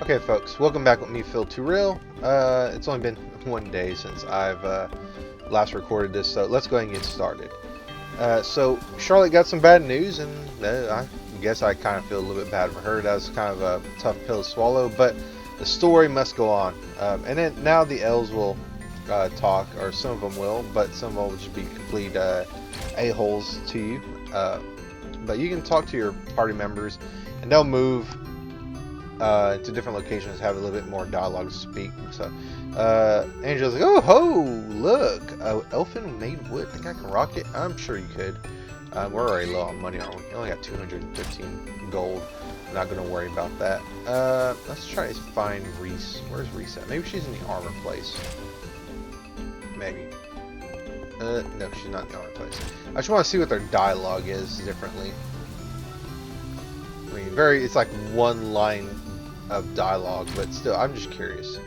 Okay, folks, welcome back with me, Phil Too Real. It's only been one day since I've last recorded this, so let's go ahead and get started. So Charlotte got some bad news, and I guess I kind of feel a little bit bad for her. That was kind of a tough pill to swallow, but the story must go on. And then now the elves will talk, or some of them will, but some of them will just be complete a-holes to you. But you can talk to your party members, and they'll move to different locations, have a little bit more dialogue to speak. So Angela's like, oh ho, look, elfin made wood. Think I can rock it? I'm sure you could. We're already low on money, aren't we? We only got 215 gold. I'm not going to worry about that. Let's try to find Reese. Where's Reese at? Maybe she's in the armor place. Maybe. No, she's not in the armor place. I just want to see what their dialogue is differently. I mean, it's like one line of dialogue, but still, I'm just curious.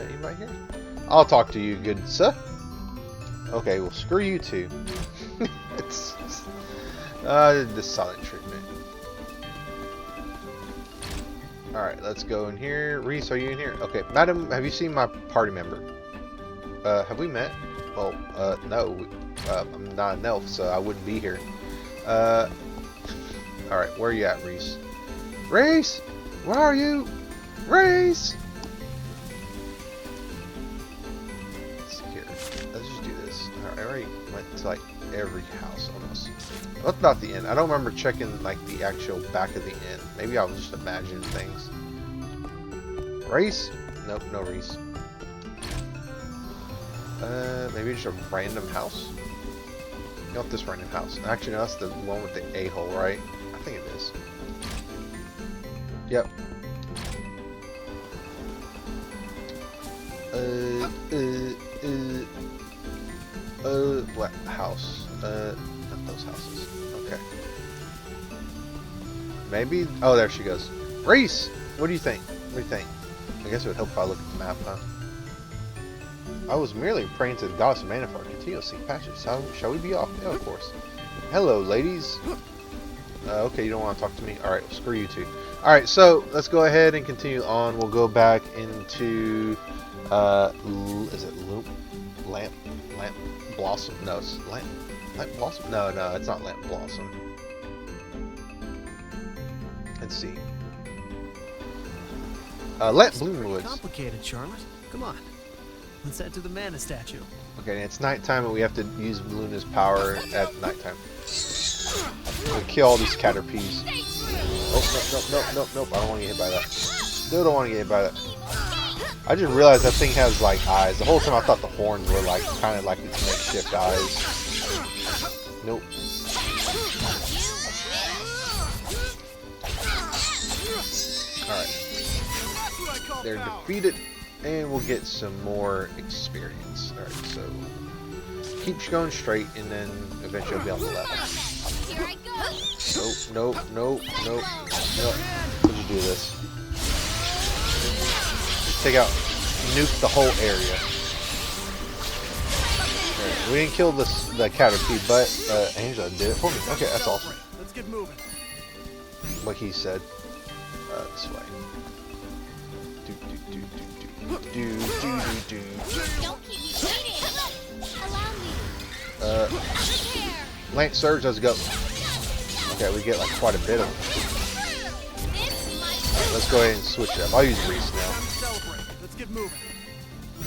Anybody here? I'll talk to you, good sir. Okay, well, screw you too. It's the silent treatment. Alright, let's go in here. Reese, are you in here? Okay, madam, have you seen my party member? Have we met? Well, no. I'm not an elf, so I wouldn't be here. Alright, where are you at, Reese? Reese! Where are you? Reese! Let's see here. Let's just do this. Alright, I already went to like every house almost. What about the inn? I don't remember checking like the actual back of the inn. Maybe I was just imagining things. Reese? Nope, no Reese. Maybe just a random house? Not this random house. Actually, no, that's the one with the a-hole, right? I think it is. Yep. What house? Not those houses. Okay. Maybe. Oh, there she goes. Reese, what do you think? What do you think? I guess it would help if I look at the map, huh? I was merely praying to the goddess of mana for our continuous seek patches. How shall we be off? Yeah, of course. Hello, ladies. Okay, you don't want to talk to me? Alright, well, screw you two. Alright, so let's go ahead and continue on. We'll go back into is it lamp blossom? No, it's lamp blossom? No, it's not lamp blossom. Let's see. Lamp bloom woods. Complicated, Charlotte. Come on. Let's head to the mana statue. Okay, it's nighttime and we have to use Luna's power at nighttime. I'm gonna kill all these caterpies. Oh, nope. I don't want to get hit by that. Still don't want to get hit by that. I just realized that thing has like eyes. The whole time I thought the horns were like kind of like its makeshift eyes. Nope. Alright. They're defeated and we'll get some more experience. Alright, so keep going straight and then eventually I'll be on the left. Here I go. Nope. Let's just do this. Just take out, nuke the whole area. Right, we didn't kill the caterpie, but Angela did it for me. Okay, that's awesome. Let's get moving. Like he said. This way. Don't keep me waiting. Allow me. Lance Surge, let's go. Okay, we get like quite a bit of them. Alright, let's go ahead and switch it up. I'll use Reese now. Celebrate. Let's get moving.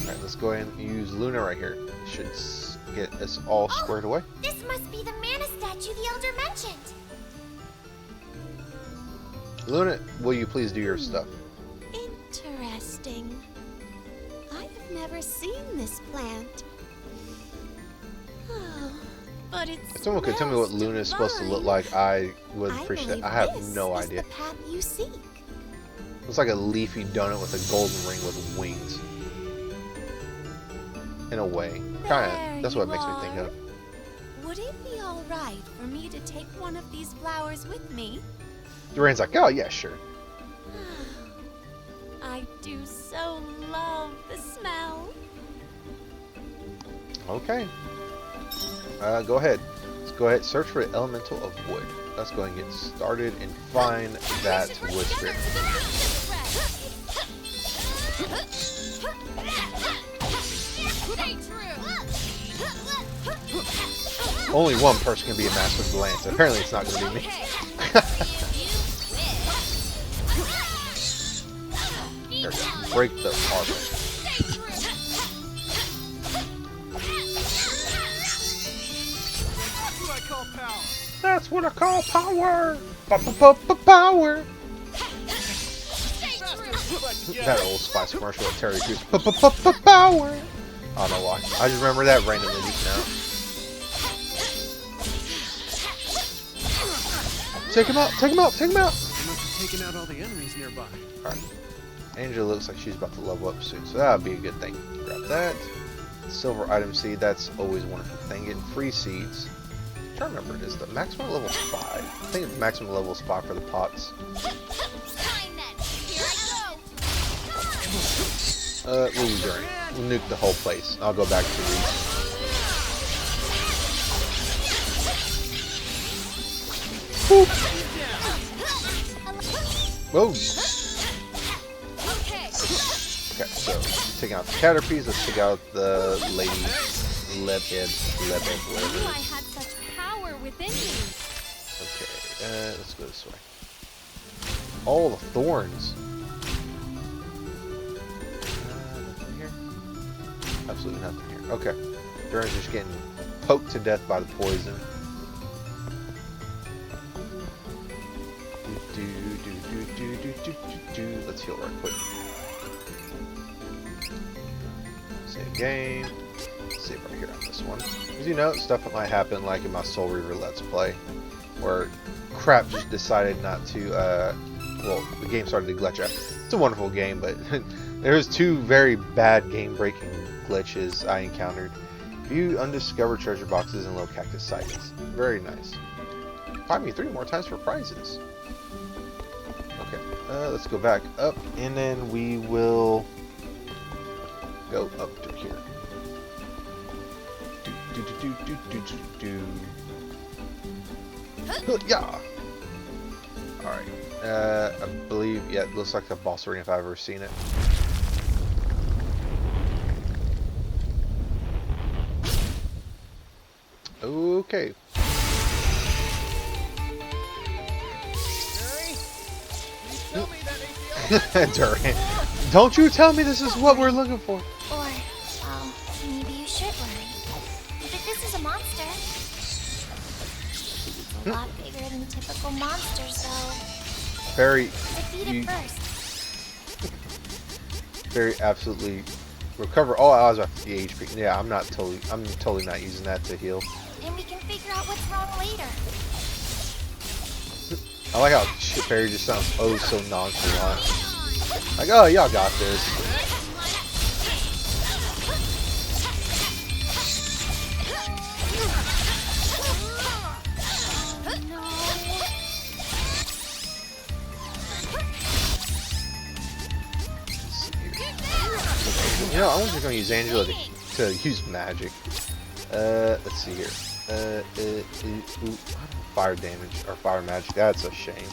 Alright, let's go ahead and use Luna right here. Should get us all squared away. This must be the mana statue the elder mentioned. Luna, will you please do your stuff? Interesting. I have never seen this plant. Oh, but If someone could tell me what Luna is supposed to look like, I would appreciate it. I have no idea. The path you seek. Looks like a leafy donut with a golden ring with wings. In a way. Kinda. That's what it makes me think of. Would it be alright for me to take one of these flowers with me? Dryad's like, oh yeah, sure. I do so love the smell. Okay. Go ahead. Let's go ahead. Search for the elemental of wood. Let's go and get started and find that wood spirit. Only one person can be a master with the lance. Apparently it's not going to be me. There we go. Break the armor. That's what I call power. Power. That old Spice commercial with Terry Crews. Power. I don't know why. I just remember that randomly just now. Take him out! Take him out! Take him out! You must have taken out all the enemies nearby. Alright. Angela looks like she's about to level up soon, so that'll be a good thing. Grab that. Silver item seed, that's always a wonderful thing. Getting free seeds. I'm trying to remember, is the maximum level 5? I think the maximum level is 5 for the pots. We'll use Dryad. We'll nuke the whole place. I'll go back to Reach. Whoa! Okay, so taking out the Caterpies, let's take out the Lady Lebed, whatever. I had such power within me. Okay, let's go this way. All the thorns. Nothing here. Absolutely nothing here. Okay, Dryad's just getting poked to death by the poison. Let's heal right quick. Save game. Save right here on this one. As you know, stuff that might happen like in my Soul Reaver Let's Play, where crap just decided not to, well, the game started to glitch out. It's a wonderful game, but there's 2 very bad game-breaking glitches I encountered. View undiscovered treasure boxes and low cactus sightings. Very nice. Find me 3 more times for prizes. Okay, let's go back up, and then we will go up to here. Yeah. All right. I believe, yeah, it looks like a boss arena if I've ever seen it. Okay. Dryad, don't you tell me this is what we're looking for. Or, well, maybe you should worry. But this is a monster. It's a lot bigger than typical monsters, though. Barry, Defeat it first. Barry, absolutely recover all allies after the HP. Yeah, I'm totally not using that to heal. And we can figure out what's wrong later. I like how Barry just sounds oh so nonchalant. Like, oh, y'all got this. You know, I wonder if I'm gonna use Angela to use magic. Let's see here. Fire damage or fire magic. That's a shame.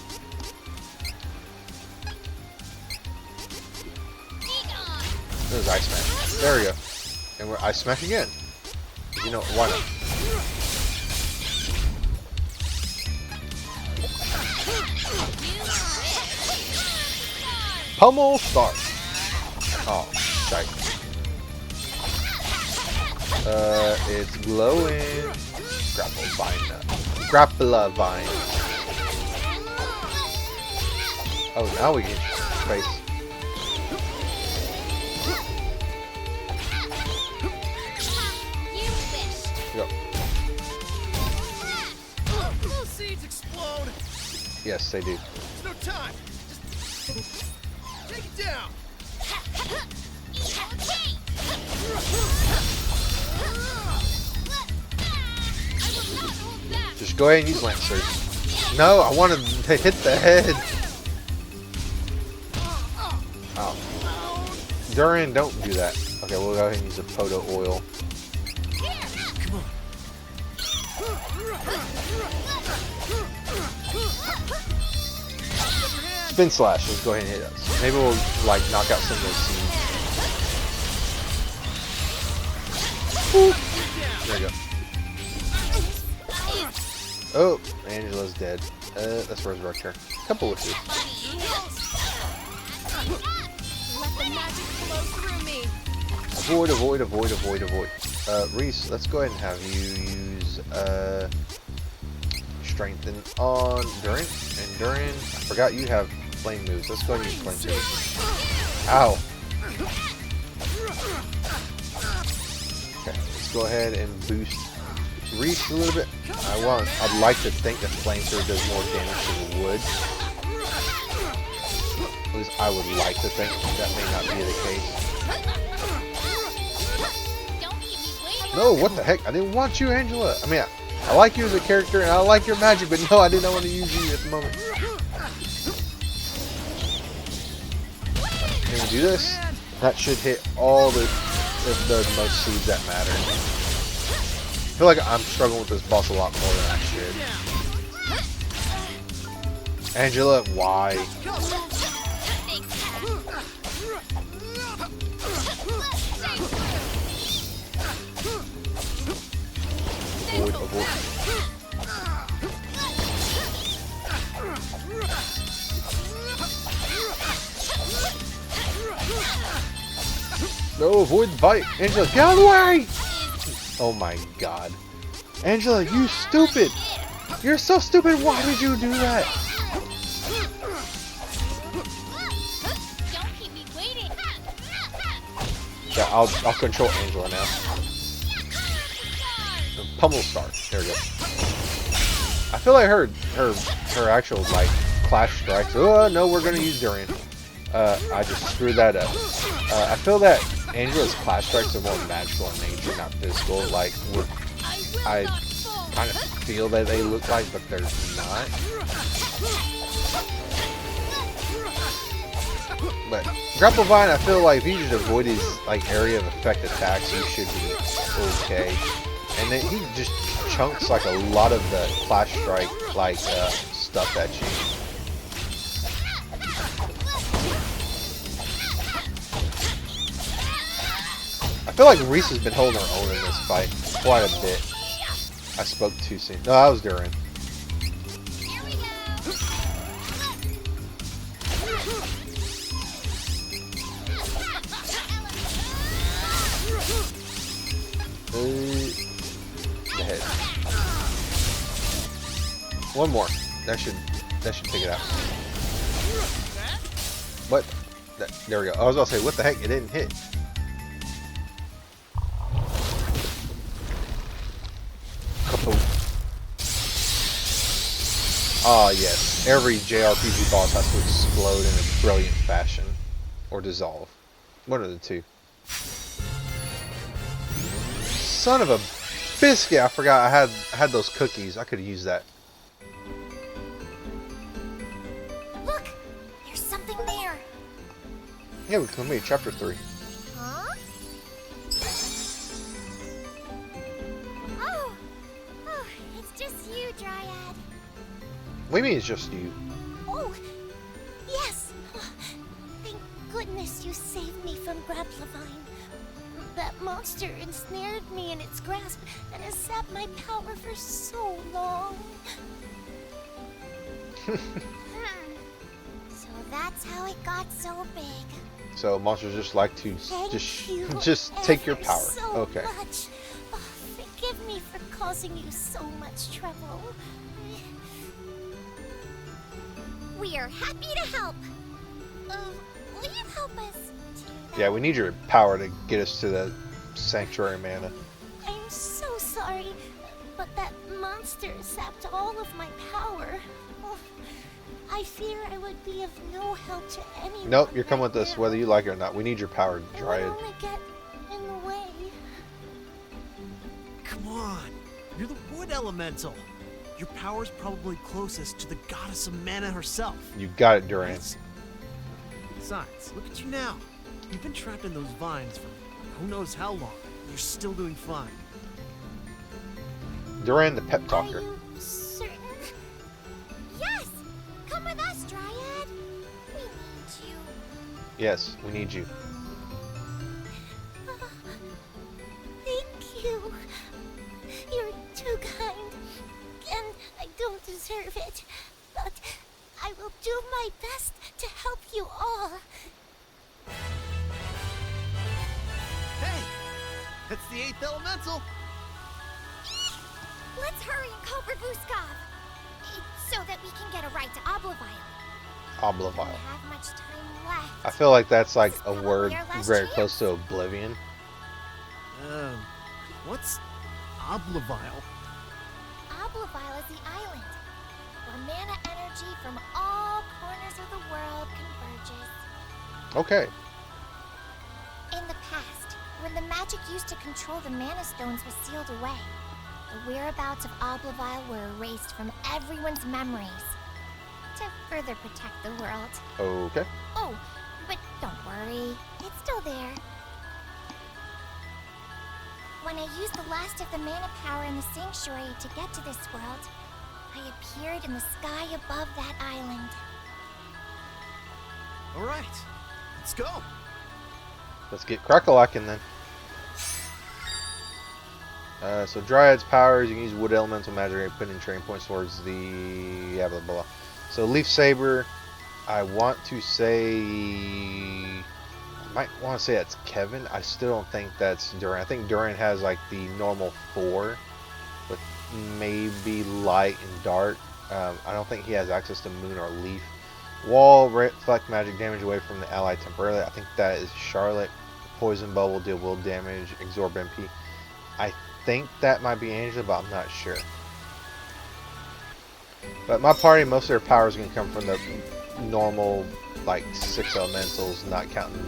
There's ice smash. There we go. And we're ice smash again. You know, why not? Pummel start. Oh, shite. It's glowing. Grapple vine. Grapple vine. Oh, now we get space. Go. Those seeds explode. Yes, they do. There's no time. Just take it down. Just go ahead and use Lancer. No, I wanted to hit the head. Oh. Dryad, don't do that. Okay, we'll go ahead and use the Poto oil. Spin slash. Let's go ahead and hit us. Maybe we'll like knock out some of those seeds. There you go. Oh, Angela's dead. Let's resurrect her. Couple wishes. Let the magic flow through me. Avoid, avoid, avoid, avoid, avoid. Reese, let's go ahead and have you use strengthen on Duran. And Duran, I forgot you have flame moves. Let's go ahead and use flame too. Ow. Okay, let's go ahead and boost Reese a little bit. I'd like to think that flamethrower does more damage to the wood. At least I would like to think. That may not be the case. No, what the heck? I didn't want you, Angela. I mean, I like you as a character and I like your magic, but no, I did not want to use you at the moment. Can we do this? That should hit all the most seeds that matter. I feel like I'm struggling with this boss a lot more than I should. Angela, why? Avoid, avoid. No, avoid the bite. Angela, get out of the way! Oh my god. Angela, you stupid! You're so stupid, why did you do that? Don't keep me waiting. Yeah, I'll control Angela now. Pummel Star. There we go. I feel like her actual like clash strikes. Oh no, we're gonna use Dryad. I just screwed that up. I feel that Angela's clash strikes are more magical in nature, not physical. Like I kind of feel that they look like, but they're not. But Grapple Vine, I feel like if you just avoid his like area of effect attacks, you should be okay. And then he just chunks like a lot of the clash strike like stuff at you. I feel like Reese has been holding her own in this fight quite a bit. I spoke too soon. No, that was Duran. The head. One more. That should take it out. What? There we go. I was about to say, what the heck? It didn't hit. Ah, yes. Every JRPG boss has to explode in a brilliant fashion. Or dissolve. One of the two. Son of a biscuit! I forgot I had those cookies. I could have used that. Look! There's something there. Yeah, we can make chapter 3. Huh? Oh! Oh, it's just you, Dryad. What do you mean it's just you? Oh! Yes! Thank goodness you saved me from Grapplevine. That monster ensnared me in its grasp and has sapped my power for so long. So that's how it got so big. So monsters just like to just take your power. So Okay. much. Oh, forgive me for causing you so much trouble. We are happy to help. Will you help us? Yeah, we need your power to get us to the sanctuary mana. I'm so sorry, but that monster sapped all of my power. Oh, I fear I would be of no help to anyone. Nope, you're coming right with us now. whether you like it or not. We need your power, It would Dryad. only get in the way. Come on. You're the wood elemental. Your power's probably closest to the goddess of mana herself. You got it, Duran. Besides, look at you now. You've been trapped in those vines for who knows how long. You're still doing fine. Duran, the pep Are talker. you certain? Yes! Come with us, Dryad. We need you. Yes, we need you. Thank you. You're too kind. And do my best to help you all. Hey! That's the 8th elemental! Let's hurry and call Ravuskov, so that we can get a ride to Oblivile. We Oblivile. don't have much time left. I feel like that's like This is a probably word our last very chance. close to oblivion. What's Oblivile? Oblivile is the island, where mana energy from all corners of the world converges. Okay. In the past, when the magic used to control the mana stones was sealed away, the whereabouts of Oblivile were erased from everyone's memories to further protect the world. Okay. Oh, but don't worry, it's still there. When I used the last of the mana power in the sanctuary to get to this world, I appeared in the sky above that island. Alright, let's go! Let's get crack-a-lackin' then. So Dryad's powers, you can use wood elemental magic, putting training points towards the blah blah blah. So Leaf Saber, I want to say, I might want to say that's Kevin. I still don't think that's Duran. I think Duran has like the normal 4, with maybe light and dark. I don't think he has access to moon or leaf. Wall, reflect magic damage away from the ally temporarily. I think that is Charlotte. Poison bubble, deal will damage, absorb MP. I think that might be Angela, but I'm not sure. But my party, most of their powers are going to come from the normal, like 6 elementals, not counting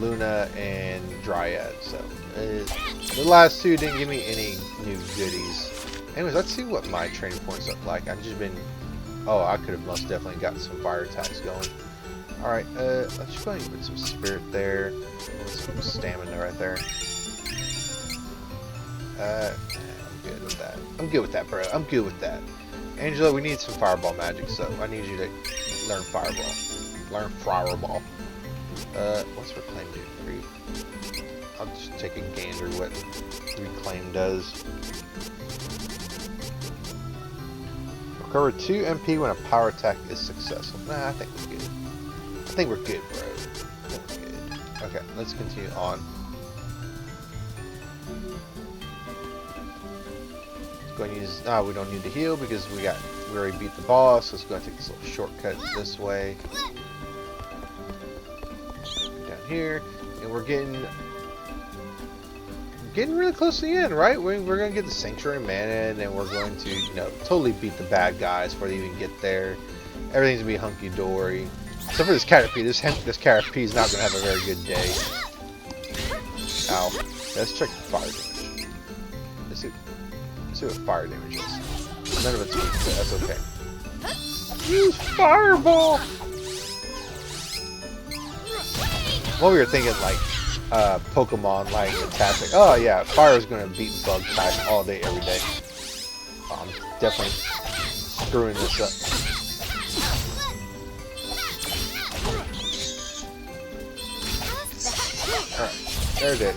Luna and Dryad. So the last 2 didn't give me any new goodies. Anyways, let's see what my training points look like. I've just been, oh, I could have most definitely gotten some fire attacks going. All right, let's just go ahead and put some spirit there, some stamina right there. I'm good with that. I'm good with that, bro. I'm good with that. Angela, we need some fireball magic, so I need you to learn fireball. Learn fireball. What's reclaim do for you? I'll just take a gander what reclaim does. Recover 2 MP when a power attack is successful. Nah, I think we're good. I think we're good, bro. I think we're good. Okay, let's continue on. Go and use. We don't need to heal because we already beat the boss. Let's go and take this little shortcut this way. Down here, and we're getting really close to the end, right? We're gonna get the sanctuary mana, and we're going to, totally beat the bad guys before they even get there. Everything's gonna be hunky dory, except for this Caterpie. This Caterpie is not gonna have a very good day. Ow! Let's check the fire damage. Let's see what fire damage is. None of it's weak, but that's okay. Use fireball! What we were thinking, like, Pokemon, like, attacking. Oh, yeah, fire is going to beat bug type all day, every day. Oh, I'm definitely screwing this up. Alright, there it is.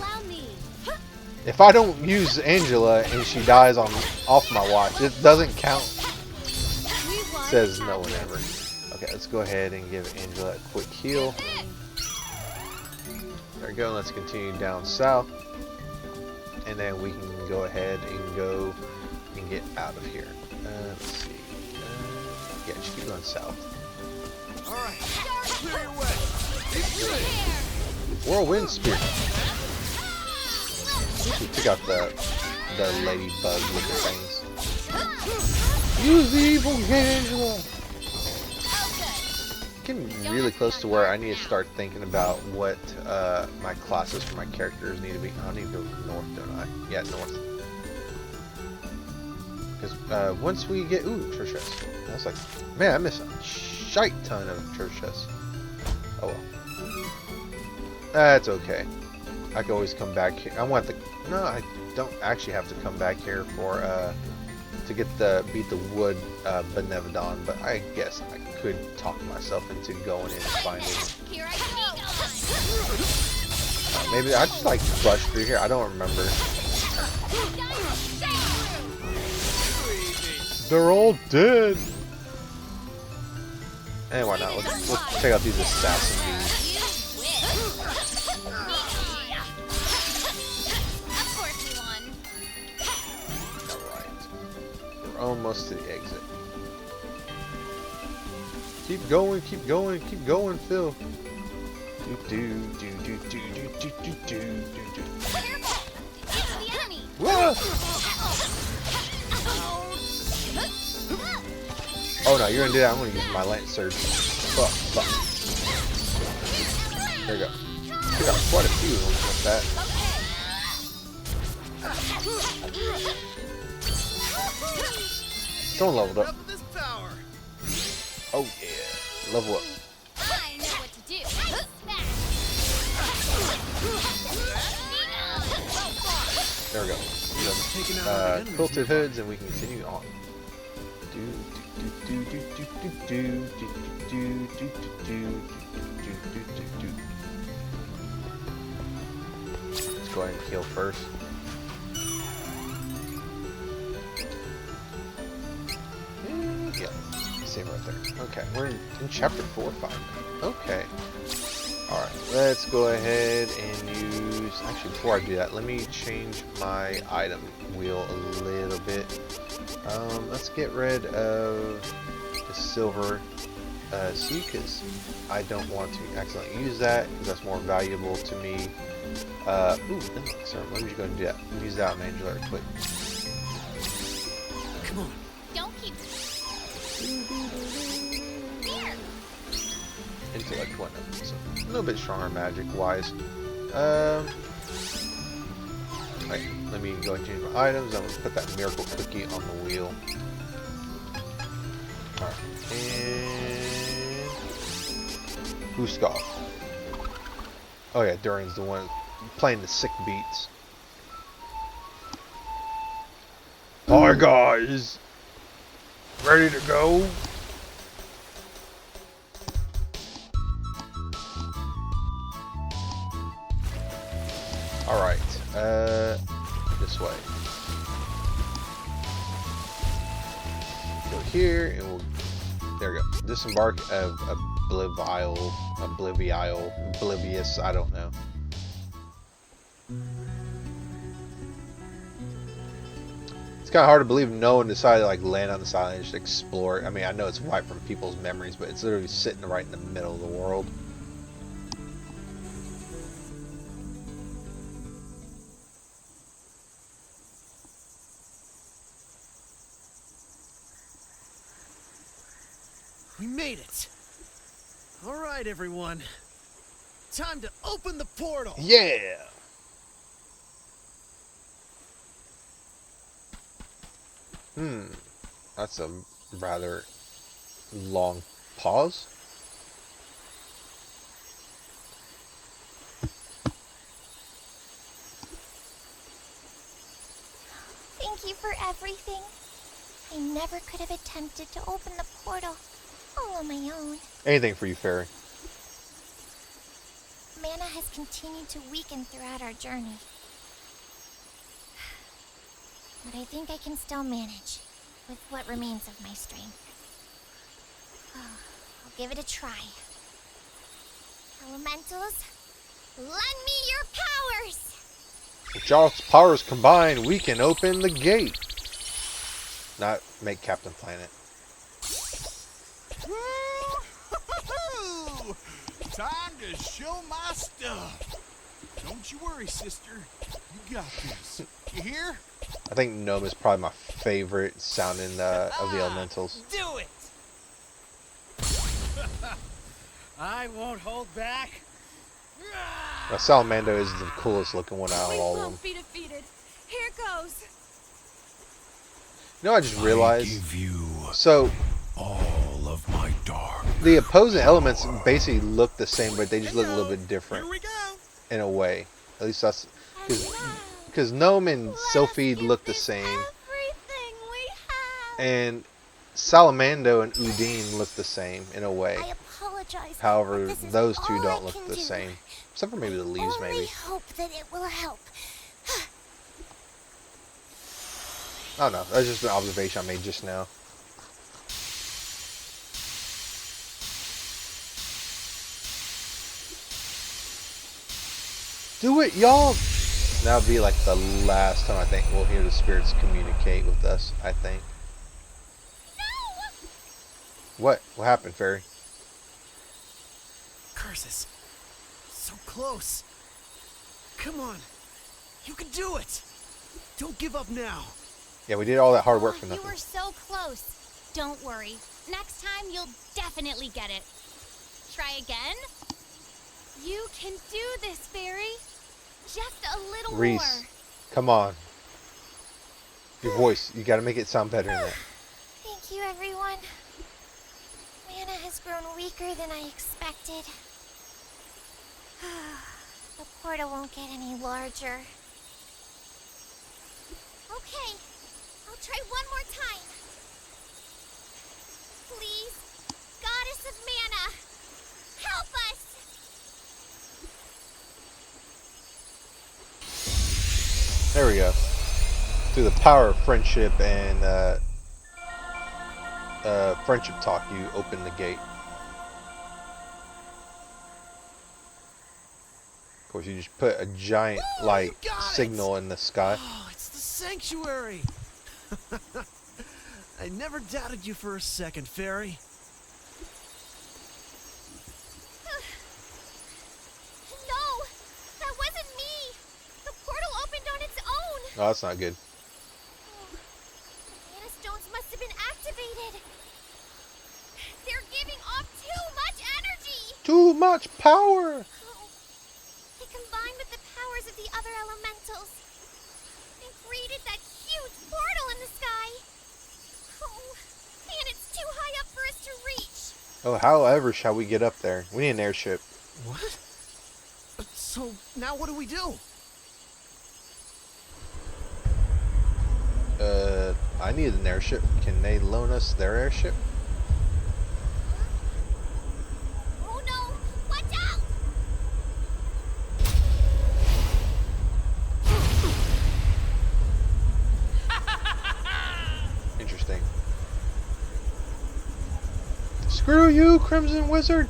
If I don't use Angela and she dies off my watch, it doesn't count. It says no one ever. Okay, let's go ahead and give Angela a quick heal. There we go. Let's continue down south, and then we can go ahead and go and get out of here. Let's see. Yeah, just keep going south. All right, clear your way. Whirlwind Spirit. We took out the ladybug looking things. Use the evil Angela. Getting really close to where I need to start thinking about what my classes for my characters need to be. I need to go north, don't I? Yeah, north. Because once we get treasure chests. I was like, man, I miss a shite ton of treasure chests. Oh well. That's okay. I can always come back here. No, I don't actually have to come back here for to beat the wood Benevodon, but I guess I could talk myself into going in and finding it. Maybe I just like rush through here. I don't remember. They're all dead. And why not? Let's check out these assassin bees. Of course you won. Alright. We're almost to the exit. Keep going, keep going, keep going, Phil. Whoa! Oh no, you're gonna do that. I'm gonna use my lance surge. Fuck, fuck. There we go. We got quite a few of them with that. Someone leveled up. Oh yeah, level up. I know what to do. There we go. Quilted hoods, and we can continue on. Let's go ahead and heal first. Yeah, same right there. Okay, we're in chapter 4 or 5 now. Okay. Alright, let's go ahead and use... Actually, before I do that, let me change my item wheel a little bit. Let's get rid of the silver sea, because I don't want to accidentally use that, because that's more valuable to me. Ooh, sorry, let me just go and do that. Use that on Angela real quick. Come on. Don't keep. Here. Intellect went up, so a little bit stronger magic-wise. Right, let me go and change my items. I'm going to put that miracle cookie on the wheel. Alright, and... Huskov. Oh yeah, Durian's the one playing the sick beats. Hi guys! Ready to go? Alright, this way. Go here, and we'll, there we go. Disembark of Oblivious, I don't know. It's kind of hard to believe no one decided to like land on this island and just explore. I mean, I know it's wiped from people's memories, but it's literally sitting right in the middle of the world. We made it. All right, everyone. Time to open the portal. Yeah. That's a rather long pause. Thank you for everything. I never could have attempted to open the portal all on my own. Anything for you, Fairy. Mana has continued to weaken throughout our journey. But I think I can still manage with what remains of my strength. I'll give it a try. Elementals, lend me your powers! With y'all's powers combined, we can open the gate. Not make Captain Planet. Time to show my stuff. Don't you worry, sister. You got this. You hear? I think Gnome is probably my favorite sounding of the Elementals. Do it. I won't hold back. Salamando is the coolest looking one out of all of them. be defeated. Here goes. You know, I just realized. Give you So all of my dark. the opposing elements basically look the same, but they just look a little bit different Here we go. in a way. At least that's because Gnome and Sophie look the same, Everything we have. and Salamando and Udine look the same in a way. I apologize. However, but this is those two all don't I look can the do. same, except for maybe the leaves. Only Maybe hope that it will help. I don't know. That's just an observation I made just now. Do it, y'all! That'll be like the last time I think we'll hear the spirits communicate with us, I think. What? What happened, Fairy? Curses. So close. Come on. You can do it. Don't give up now. Yeah, we did all that hard work for You nothing. were so close. Don't worry. Next time you'll definitely get it. Try again. You can do this, Fairy. Just a little Reese, more. come on. Your voice, you gotta make it sound better than that. Thank you, everyone. Mana has grown weaker than I expected. The portal won't get any larger. Okay, I'll try one more time. Please, Goddess of Mana, help us! There we go. Through the power of friendship and friendship talk, you open the gate. Of course, you just put a giant Woo, light you got signal in the sky. Oh, it's the sanctuary. I never doubted you for a second, Fairy. No, that wasn't me. The portal opened on its own. Oh, that's not good. Mana stones must have been activated. They're giving off too much energy. Too much power! Oh, they combined with the powers of the other elementals and created that huge portal in the sky. Oh, and it's too high up for us to reach. Oh, however shall we get up there? We need an airship. What? So now what do we do? I need an airship. Can they loan us their airship? Oh no, watch out! Interesting. Screw you, Crimson Wizard!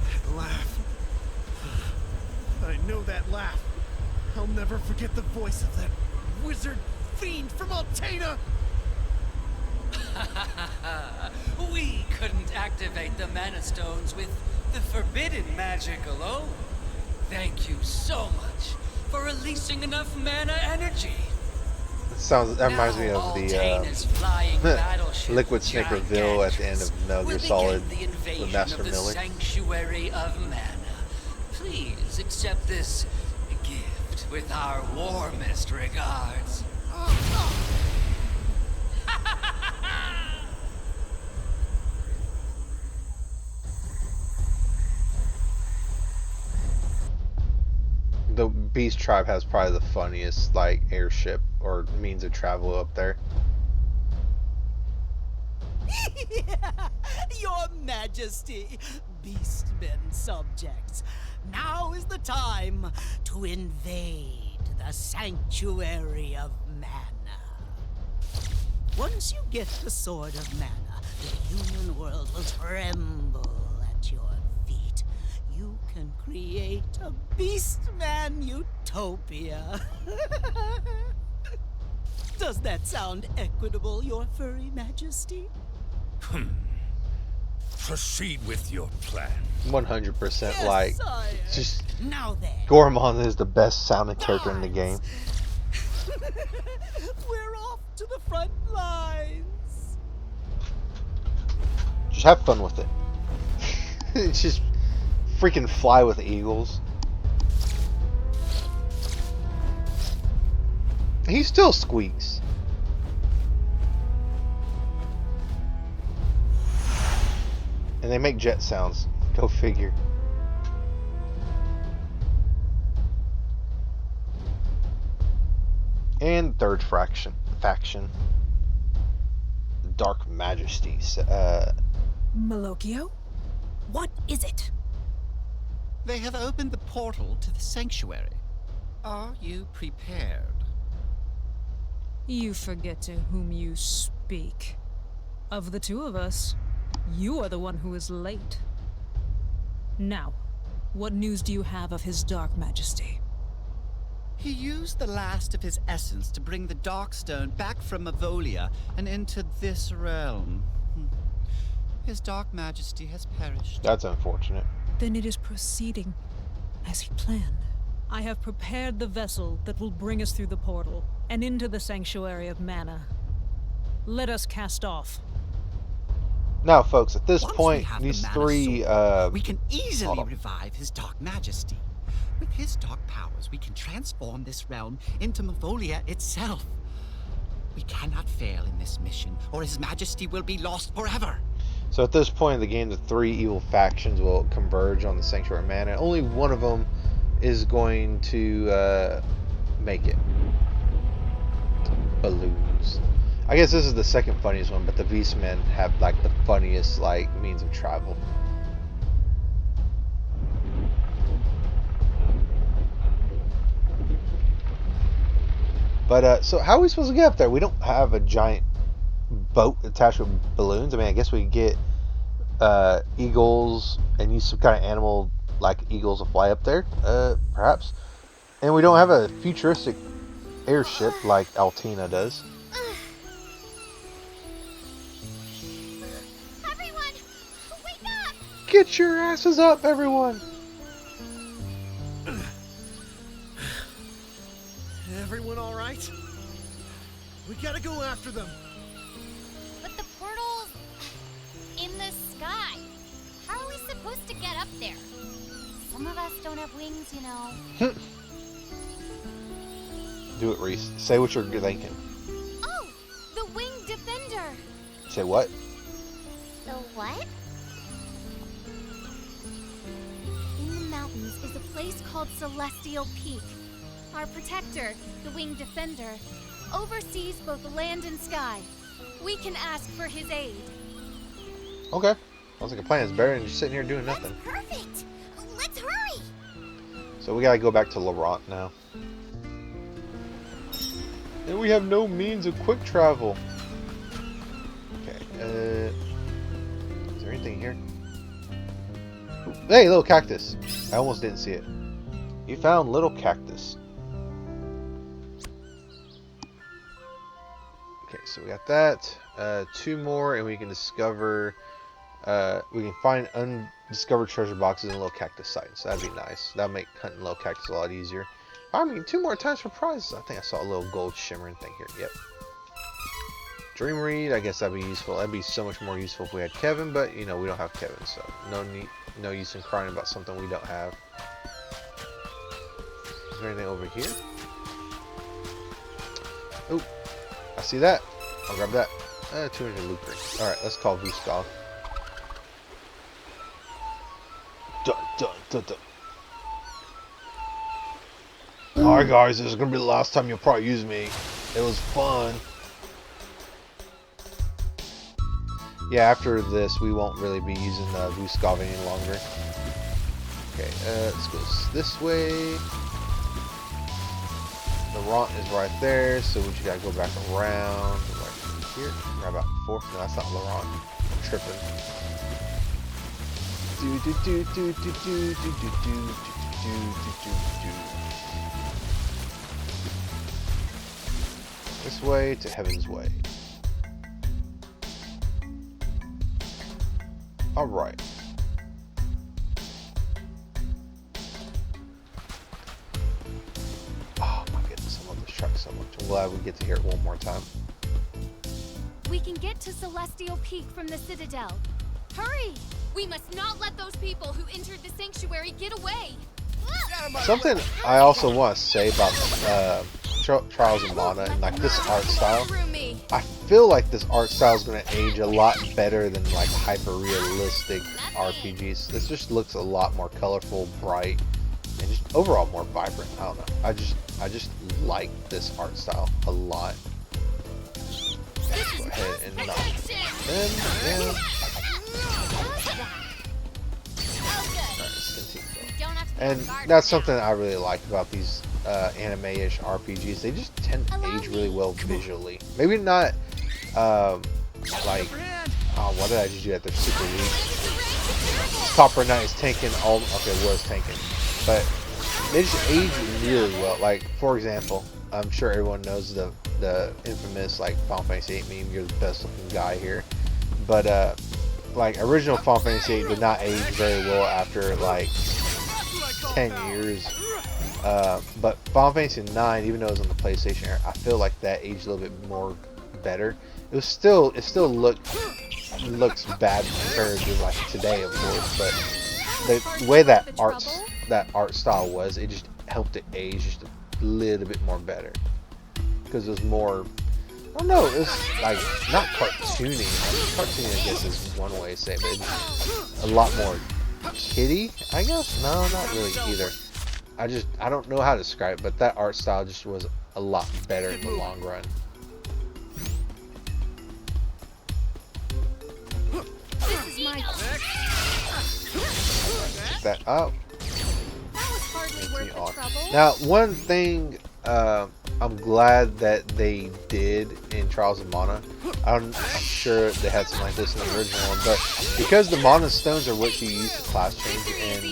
That laugh. I know that laugh. I'll never forget the voice of that wizard fiend from Altena. We couldn't activate the mana stones with the forbidden magic alone. Thank you so much for releasing enough mana energy. That reminds me of Altena's flying the battleship Liquid Snake reveal at the end of Metal Gear will Solid begin the with invasion Master of the Miller. Sanctuary of Mana. Please accept this gift with our warmest regards. The Beast Tribe has probably the funniest like airship or means of travel up there. Your Majesty, Beastmen subjects, now is the time to invade the Sanctuary of Mana. Once you get the Sword of Mana, the human world will tremble at your feet. You can create a Beastman utopia. Does that sound equitable, Your Furry Majesty? Proceed with your plan. 100% Yes, like sire. just Now then. Gormon is the best sounding character in the game. We're off to the front lines. Just have fun with it. It's just freaking fly with eagles. He still squeaks. And they make jet sounds. Go figure. And third faction. Dark Majesties. Malokio? What is it? They have opened the portal to the sanctuary. Are you prepared? You forget to whom you speak. Of the two of us, you are the one who is late. Now, what news do you have of his Dark Majesty? He used the last of his essence to bring the Darkstone back from Mavolia and into this realm. His Dark Majesty has perished. That's unfortunate. Then it is proceeding as he planned. I have prepared the vessel that will bring us through the portal and into the Sanctuary of Mana. Let us cast off. Now, folks, at this Once we point, have these the Mana three, Sword, we can easily hold on. revive his Dark Majesty. With his dark powers, we can transform this realm into Mavolia itself. We cannot fail in this mission, or his majesty will be lost forever. So at this point in the game, the three evil factions will converge on the Sanctuary of Mana. Only one of them is going to make it. Balloons. I guess this is the second funniest one, but the Beastmen have like the funniest like means of travel. But so how are we supposed to get up there? We don't have a giant boat attached with balloons. I mean, I guess we could get eagles and use some kind of animal like eagles to fly up there, perhaps. And we don't have a futuristic airship like Altina does. Everyone, wake up! Get your asses up, everyone! Everyone all right? We gotta go after them. But the portal's in the sky. How are we supposed to get up there? Some of us don't have wings, you know. Do it, Reese. Say what you're thinking. Oh, the winged defender. Say what? The what? In the mountains is a place called Celestial Peak. Our protector, the winged defender, oversees both land and sky. We can ask for his aid. Okay. Sounds like a plan. It's better than just sitting here doing nothing. That's perfect. Let's hurry. So we gotta go back to Laurent now. And we have no means of quick travel. Okay, is there anything here? Ooh, hey, little cactus. I almost didn't see it. You found little cactus. Okay, so we got that. Two more, and we can discover. We can find undiscovered treasure boxes and little cactus sites. That'd be nice. That'd make hunting little cactus a lot easier. I mean, 2 more times for prizes. I think I saw a little gold shimmering thing here. Yep. Dream read. I guess that'd be useful. That'd be so much more useful if we had Kevin, but you know we don't have Kevin, so no use in crying about something we don't have. Is there anything over here? Oh, I see that. I'll grab that. 200 loot crate. All right, let's call Vuskov. Dun, dun, dun, dun. Alright guys, this is gonna be the last time you'll probably use me. It was fun. Yeah, after this we won't really be using Vuskov any longer. Okay, let's go this way. Laurent is right there, so we just gotta go back around right here. Right about 4th. No, that's not Laurent. I'm tripping. This way to Heaven's Way. Alright. Oh my goodness, I love this track so much. I'm glad we get to hear it one more time. We can get to Celestial Peak from the Citadel. Hurry! We must not let those people who entered the sanctuary get away. Something I also want to say about Trials of Mana and like this art style. I feel like this art style is going to age a lot better than like hyper realistic RPGs. This just looks a lot more colorful, bright, and just overall more vibrant. I don't know. I just like this art style a lot. Let's go ahead and knock them down. And that's something I really like about these anime-ish RPGs. They just tend to age really well visually. Maybe not like, oh, what did I just do that? They're super weak. Copper Knight is tanking all. Okay, was tanking, but they just age really well. Like, for example, I'm sure everyone knows the infamous like Final Fantasy VIII meme. You're the best looking guy here, but like original Final Fantasy VIII did not age very well after like 10 years. But Final Fantasy IX, even though it was on the PlayStation era, I feel like that aged a little bit more better. It still looks bad compared to like today, of course, but the way that art style was, it just helped it age just a little bit more better because it was more, I don't know, it was like not cartoony. I mean, cartoony, I guess, is one way to say it, but it's a lot more kiddie, I guess. No, not really either. I don't know how to describe it, but that art style just was a lot better in the long run. This is my That out. That was hardly worth the trouble. Now, one thing I'm glad that they did in Trials of Mana, I'm sure they had something like this in the original one, but because the Mana Stones are what you use to class change, and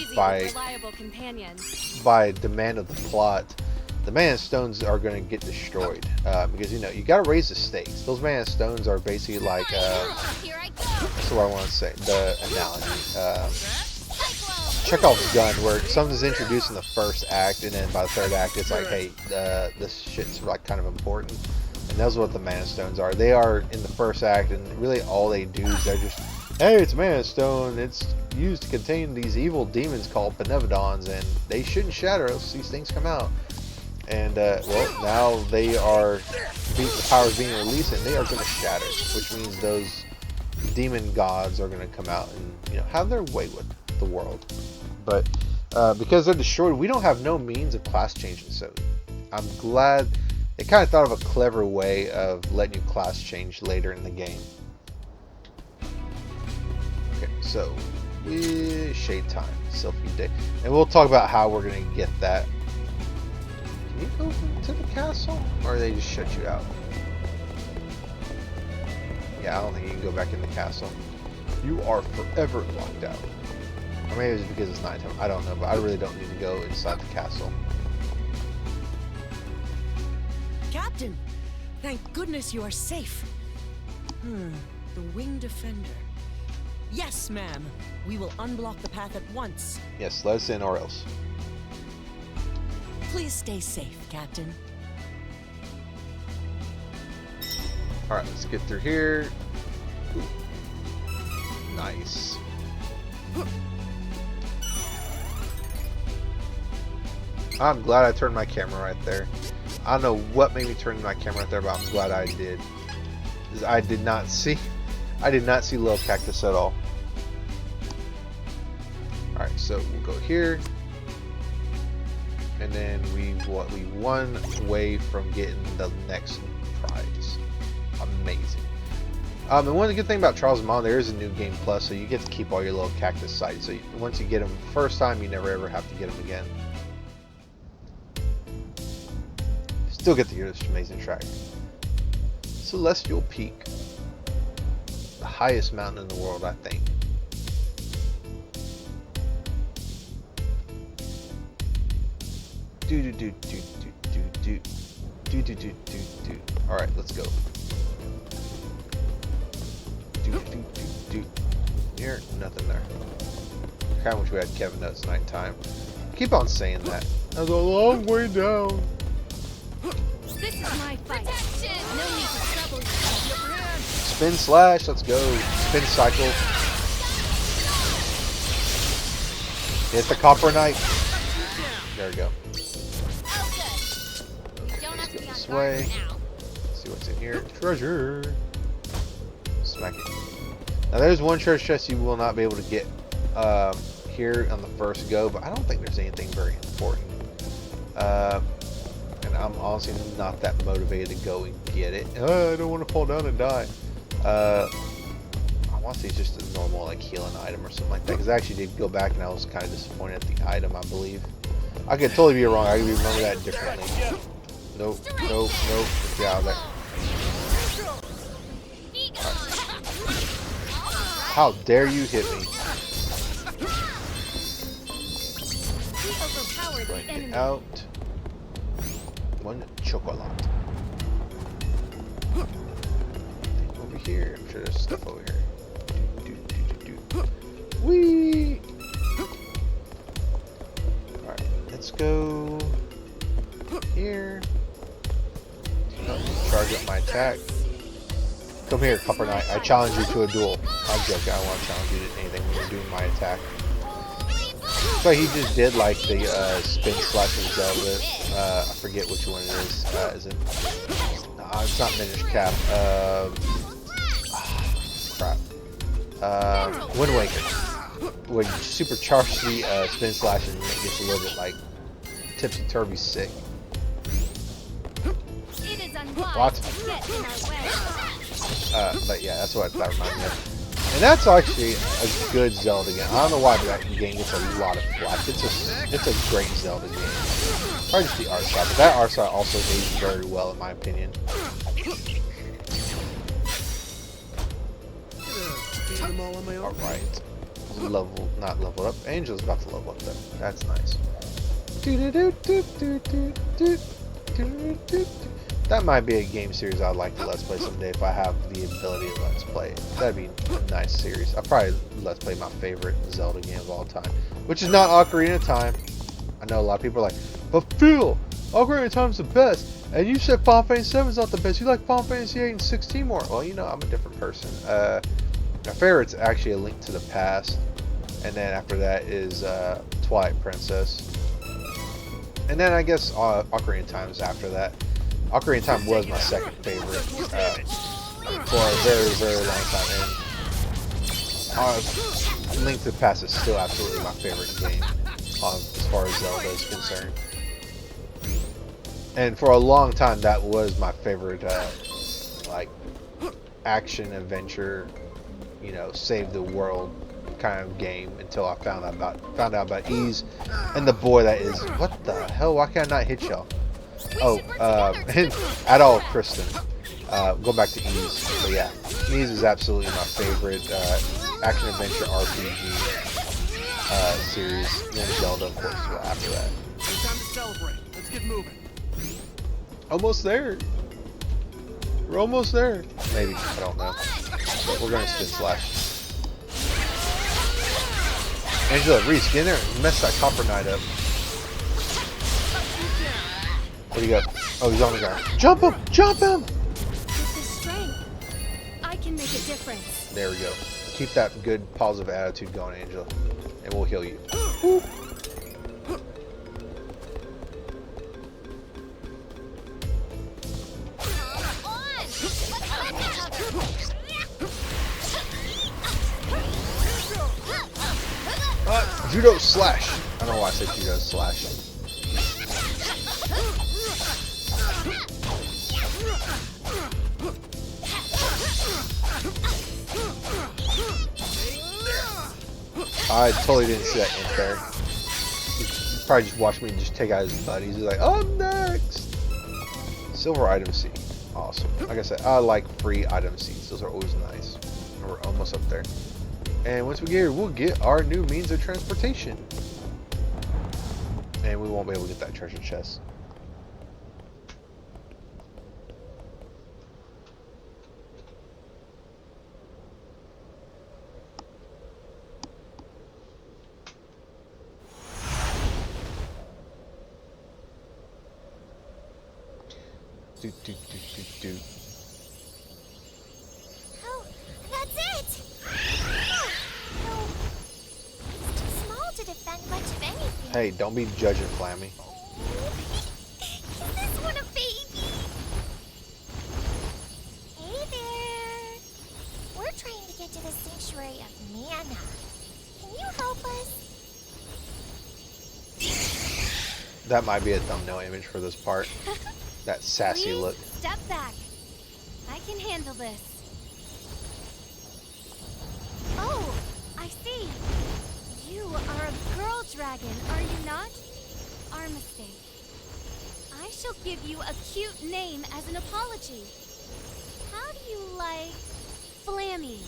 by demand of the plot, the Mana Stones are going to get destroyed, because, you know, you got to raise the stakes. Those Mana Stones are basically like, that's what I want to say, the analogy. Chekhov's gun, where something's introduced in the first act, and then by the third act, it's like, hey, this shit's like kind of important. And that's what the Mana Stones are. They are in the first act, and really all they do is they're just, hey, it's Mana Stone. It's used to contain these evil demons called Benevodons, and they shouldn't shatter else these things come out. And well, now they are, the powers being released, and they are going to shatter, which means those demon gods are going to come out and, you know, have their way with the world. But because they're destroyed, we don't have no means of class changing. So I'm glad they kind of thought of a clever way of letting you class change later in the game. Okay, so we shade time, selfie day, and we'll talk about how we're gonna get that. Can you go to the castle, or they just shut you out? Yeah, I don't think you can go back in the castle. You are forever locked out. Or maybe it's because it's nighttime. I don't know, but I really don't need to go inside the castle. Captain! Thank goodness you are safe. The Wing Defender. Yes, ma'am. We will unblock the path at once. Yes, let us in or else. Please stay safe, Captain. Alright, let's get through here. Ooh. Nice. I'm glad I turned my camera right there. I don't know what made me turn my camera right there, but I'm glad I did. I did not see Little Cactus at all. Alright, so we'll go here. And then we one away from getting the next prize. Amazing. And one good thing about Trials of Mana, there is a new game plus, so you get to keep all your little cactus sites. So once you get them the first time, you never ever have to get them again. Still get to hear this amazing track. Celestial Peak. The highest mountain in the world, I think. Alright, let's go. Here, nothing there. I kinda wish we had Kevin Nuts nighttime. Keep on saying that. That was a long way down. This is my fight. No need to trouble you. Spin slash, let's go. Spin cycle. Hit the Copper Knight. There we go. Let's go this way. Let's see what's in here. Treasure. Smack it. Now there's one treasure chest you will not be able to get here on the first go, but I don't think there's anything very important. And I'm honestly not that motivated to go and get it. I don't want to fall down and die. I want to say it's just a normal like healing item or something like that, because I actually did go back and I was kind of disappointed at the item, I believe. I could totally be wrong. I could remember that differently. Nope, nope, nope. Get out of there. Right. How dare you hit me? overpower the Bring it enemy. out. One chocolate. Over here. I'm sure there's stuff over here. Whee! Alright, let's go here. Charge up my attack. Come here, Copper Knight. I challenge you to a duel. I'm joking. I want to challenge you to anything when you're doing my attack. So he just did like the spin slash and Zelda. I forget which one it is. Is it? It's not Minish Cap. Crap. Wind Waker. When you supercharge the spin slash and it gets a little bit like tipsy turvy sick. It is unwise What? to get in our way. But yeah, that's what that reminded me of. And that's actually a good Zelda game. I don't know why that game gets a lot of flack. It's a great Zelda game. Probably just the art style, but that art style also aged very well in my opinion. Alright. Not leveled up. Angel's about to level up though. That's nice. That might be a game series I'd like to Let's Play someday if I have the ability to Let's Play it. That'd be a nice series. I'll probably Let's Play my favorite Zelda game of all time, which is not Ocarina of Time. I know a lot of people are like, but Phil, Ocarina of Time's the best, and you said Final Fantasy 7 is not the best. You like Final Fantasy 8 and 16 more. Well, you know, I'm a different person. My favorite's actually A Link to the Past, and then after that is Twilight Princess, and then I guess Ocarina of Time is after that. Ocarina of Time was my second favorite for a very, very long time, and Link to the Past is still absolutely my favorite game as far as Zelda is concerned. And for a long time, that was my favorite, like, action adventure, you know, save the world kind of game until I found out about Ys and the boy that is. What the hell? Why can't I not hit y'all? Oh, at all, Kristen. Go back to Ys. But yeah, Ys is absolutely my favorite action adventure RPG series. Then Zelda, of course, after that. It's time to celebrate. Let's get moving. Almost there. We're almost there. Maybe. I don't know. But we're gonna spin slash. Angela, Reese, get in there and mess that Copper Knight up. Where'd he go? Oh, he's on the ground. Jump him! Jump him! With his strength, I can make a difference. There we go. Keep that good positive attitude going, Angela, and we'll heal you. Woo. Judo slash. I don't know why I said judo slash. I totally didn't see that in there. You probably just watched me just take out his buddies. He's like, I'm next. Silver item seed. Awesome. Like I said, I like free item seeds. Those are always nice. And we're almost up there. And once we get here, we'll get our new means of transportation. And we won't be able to get that treasure chest. Oh, that's it! No, it's too small to defend much of anything. Hey, don't be judging Flammie. Oh, is this one a baby? Hey there! We're trying to get to the Sanctuary of Mana. Can you help us? That might be a thumbnail image for this part. That sassy Please look. step back. I can handle this. Oh, I see. You are a girl dragon, are you not? Our mistake. I shall give you a cute name as an apology. How do you like Flammie?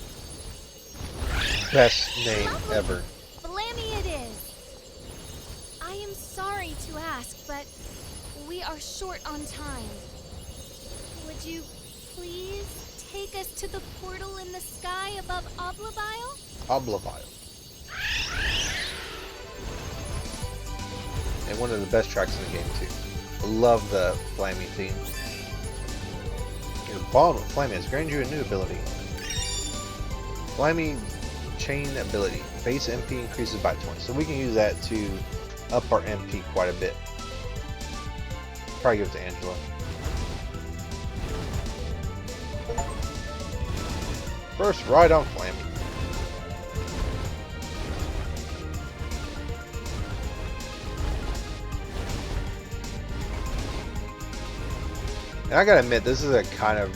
Best name ever. Flammie it is. I am are short on time. Would you please take us to the portal in the sky above Oblivile? Oblivile. And one of the best tracks in the game too. I love the Flammie theme. Your bond with Flammie has granted you a new ability. Flammie chain ability. Base MP increases by 20. So we can use that to up our MP quite a bit. Probably give it to Angela. First ride on Flammie. And I gotta admit, this is a kind of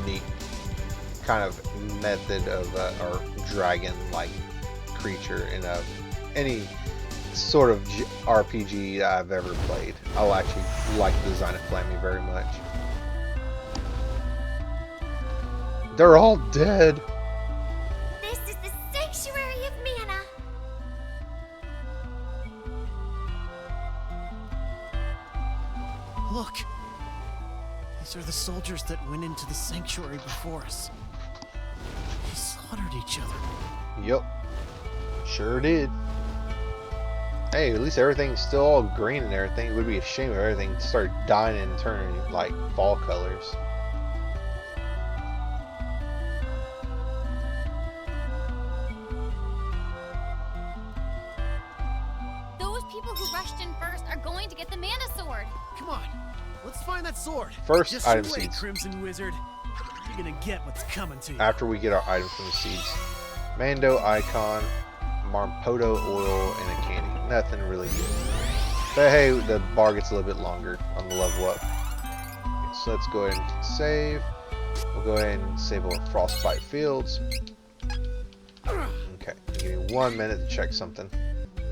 unique kind of method of or dragon-like creature in any sort of RPG I've ever played. I'll actually like the design of Flammie very much. They're all dead. This is the sanctuary of mana. Look! These are the soldiers that went into the sanctuary before us. They slaughtered each other. Yep. Sure did. Hey, at least everything's still all green and everything. It would be a shame if everything started dying and turning like fall colors. Those people who rushed in first are going to get the mana sword. Come on, let's find that sword. First, Just item you wait, seeds. Crimson Wizard. You're gonna get what's coming to you. After we get our items from the seeds. Mando icon, Marmpoto oil, and a candy. Nothing really good. But hey, the bar gets a little bit longer on the level up. Okay, so let's go ahead and save. We'll go ahead and save our Frostbite Fields. Okay, give me 1 minute to check something.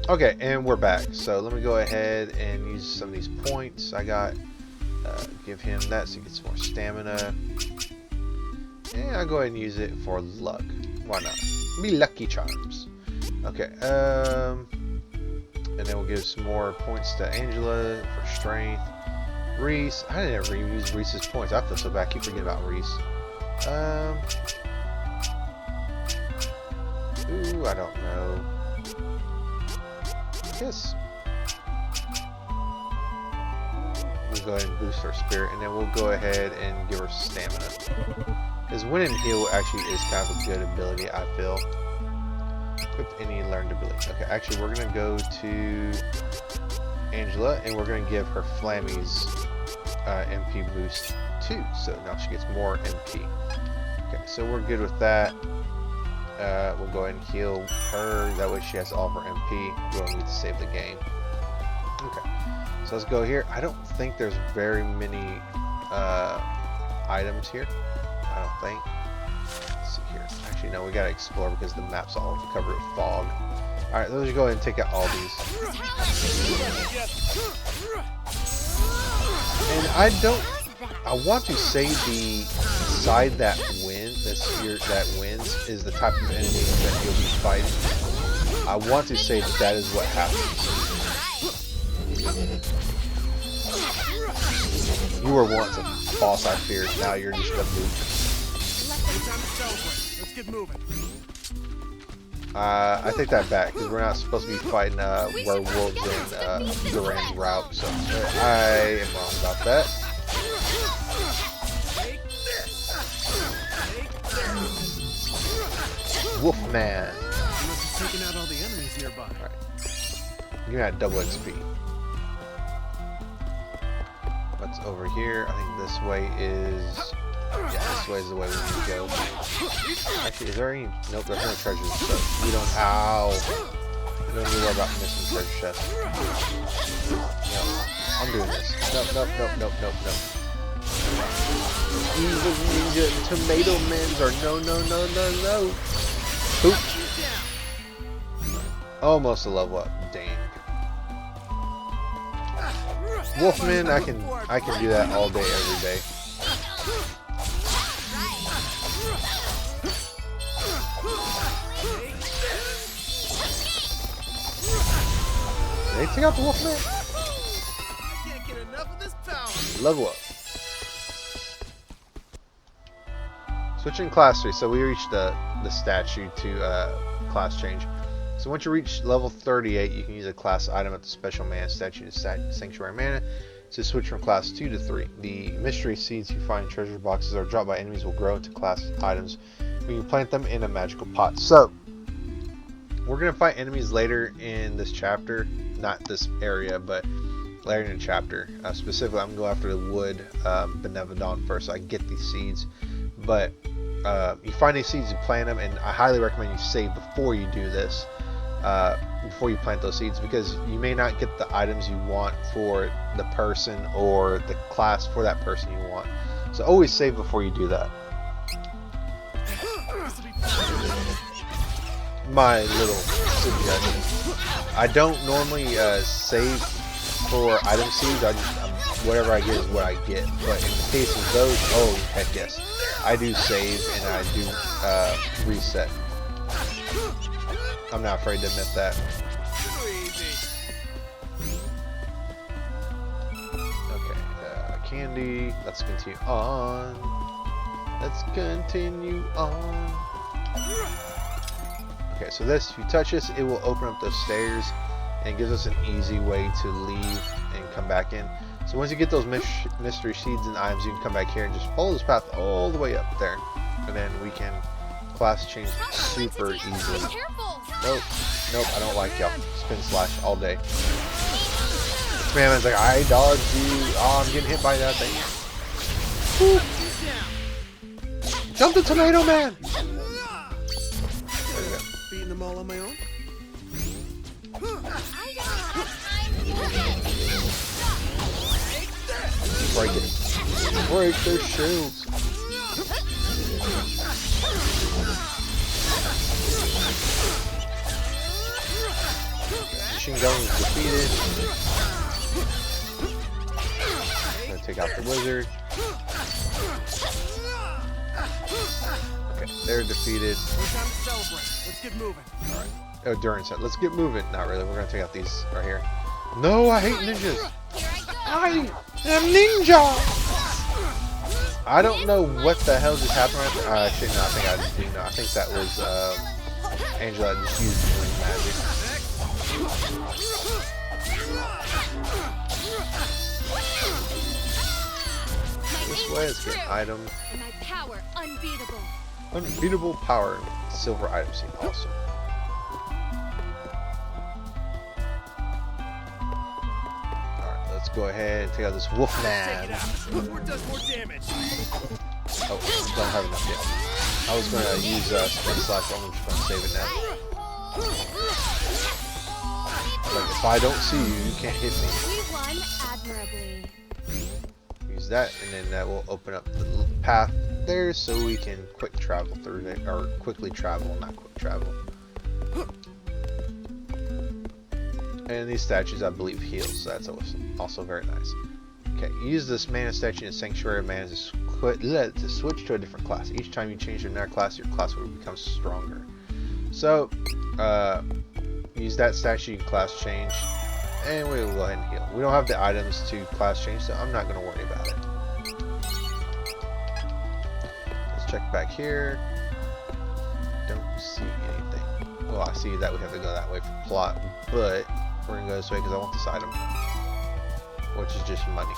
Okay, and we're back. So let me go ahead and use some of these points I got. Give him that so he gets more stamina. And I'll go ahead and use it for luck. Why not? Be lucky charms. Okay, and then we'll give some more points to Angela for strength. Reese, I didn't ever even use Reese's points. I feel so bad. I keep forgetting about Reese. Ooh, I don't know. Yes. We'll go ahead and boost our spirit, and then we'll go ahead and give her stamina. Because Win and Heal actually is kind of a good ability, I feel. Equip any learned ability. Okay, actually, we're going to go to Angela, and we're going to give her Flammie's MP boost too. So now she gets more MP. Okay, so we're good with that. We'll go ahead and heal her. That way she has all of her MP. We don't need to save the game. Okay, so let's go here. I don't think there's very many items here. I don't think. Let's see here. Actually, no, we gotta explore because the map's all covered with fog. Alright, let's go ahead and take out all these. And I want to say the side that wins, the sphere that wins, is the type of enemy that you'll be fighting. I want to say that is what happens. You were once a boss I feared, now you're just a boot. Let's get moving. I take that back, because we're not supposed to be fighting werewolves in Duran's route, so I am wrong about that. Wolfman. You must have taken out all the enemies nearby. Alright. Give me that double XP. What's over here? I think this way is... Yeah, this way is the way we need to go. Actually, is there any... Nope, there's no treasures, so we don't... Ow! We don't need to worry about missing treasure chests. No, I'm doing this. Nope. Evil Ninja and Tomato Men's are no. Poop. Almost a level up. Dang. Wolfman, I can do that all day, every day. Did they take out the Wolfman? I can't get enough of this power. level up. Switching class 3, so we reached the statue to class change. So once you reach level 38, you can use a class item at the special mana statue to Sanctuary Mana to switch from class 2 to 3. The mystery seeds you find in treasure boxes or dropped by enemies will grow into class items when you plant them in a magical pot. So we're going to fight enemies later in this chapter, not this area, but later in the chapter. Specifically, I'm going to go after the wood Benevodon first so I can get these seeds. But you find these seeds, you plant them, and I highly recommend you save before you do this, before you plant those seeds, because you may not get the items you want for the person or the class for that person you want. So always save before you do that. My little suggestion. I don't normally save for item seeds. Whatever I get is what I get. But in the case of those, oh heck yes, I do save and I do reset. I'm not afraid to admit that. Okay, candy. Let's continue on. Let's continue on. Okay, so this, if you touch this, it will open up those stairs and gives us an easy way to leave and come back in. So once you get those mystery seeds and items, you can come back here and just follow this path all the way up there. And then we can class change super easily. Nope, nope, I don't like y'all. Spin slash all day. This man's like, I dodged you. Oh, I'm getting hit by that thing. Woo. Jump the tomato man! Beating them all on my own? Break it. Break their shields. Machine gun is defeated. Gonna take out the wizard. Okay, they're defeated. Time to celebrate. Let's get moving. Alright. Oh, Durin said, let's get moving. Not really, we're gonna take out these right here. No, I hate ninjas. I am ninja! I don't know what the hell just happened right there. Actually, no, I think I do know. I think that was Angela just used ring magic. This way, let's get an item. And my power unbeatable. Unbeatable power. Silver item seem awesome. Alright, let's go ahead and take out this wolf man. Who does more damage? Oh, don't have enough yet. I was going to use spin slash, I'm just going to save it now. Like, if I don't see you, you can't hit me. We won admirably. Use that, and then that will open up the path there so we can quick travel through there, or quickly travel, not quick travel. And these statues, I believe, heal, so that's also very nice. Okay, use this mana statue in Sanctuary Mana to switch to a different class. Each time you change your mana class, your class will become stronger. So, use that statue, you can class change, and we will go ahead and heal. We don't have the items to class change, so I'm not going to worry about it. Let's check back here. Don't see anything. Well, I see that we have to go that way for plot, but we're going to go this way because I want this item, which is just money.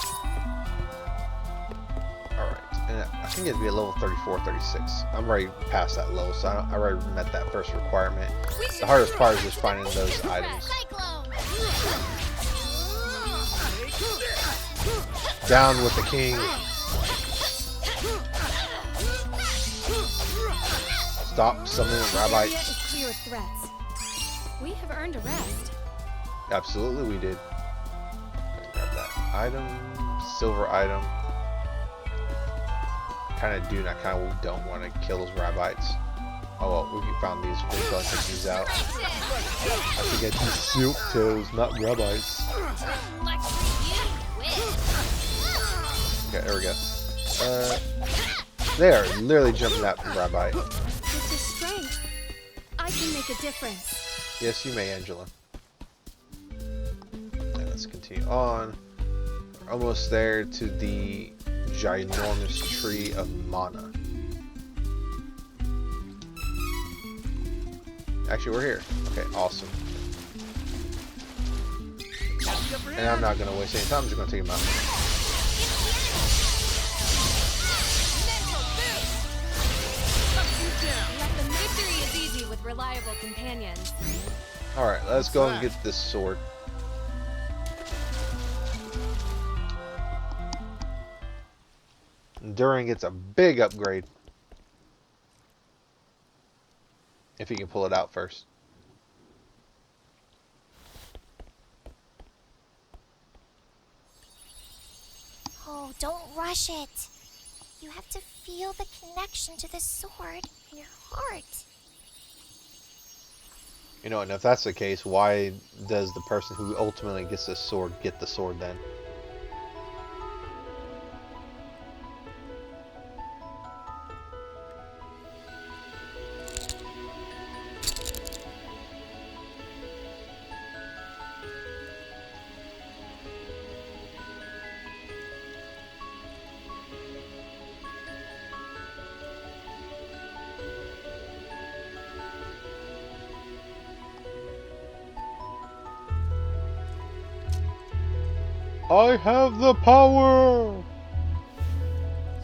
Alright, and I think it'd be a level 34, 36. I'm already past that level, so I already met that first requirement. The hardest part is just finding those items. Down with the king. Stop summoning rabbis. Clear of threats. We have earned a rest. Absolutely, we did. Grab that item, silver item. Kind of do, and I kind of don't want to kill those rabbis. Oh well, we found these. We'll go and take these out. I forget these silk tails, not rabbis. Okay, there we go. They are literally jumping that rabbi. With your strength, I can make a difference. Yes, you may, Angela. And let's continue on. almost there to the ginormous tree of mana. Actually, we're here. Okay, awesome. And I'm not going to waste any time. I'm just going to take him out. The victory is easy with reliable companions. Alright, let's go and get this sword. Durin gets a big upgrade. If he can pull it out first. Oh, don't rush it. You have to feel the connection to the sword in your heart. You know, and if that's the case, why does the person who ultimately gets this sword get the sword then? I have the power!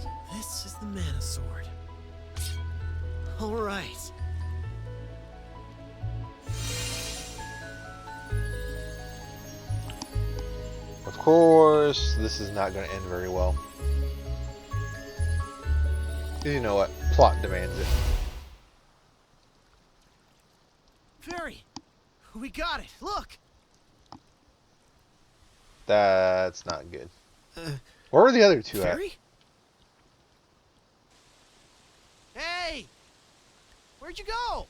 So this is the mana sword. Alright. Of course, this is not going to end very well. You know what? Plot demands it. Fairy! We got it! Look! That's not good. Where were the other two at? Fairy? Hey! Where'd you go?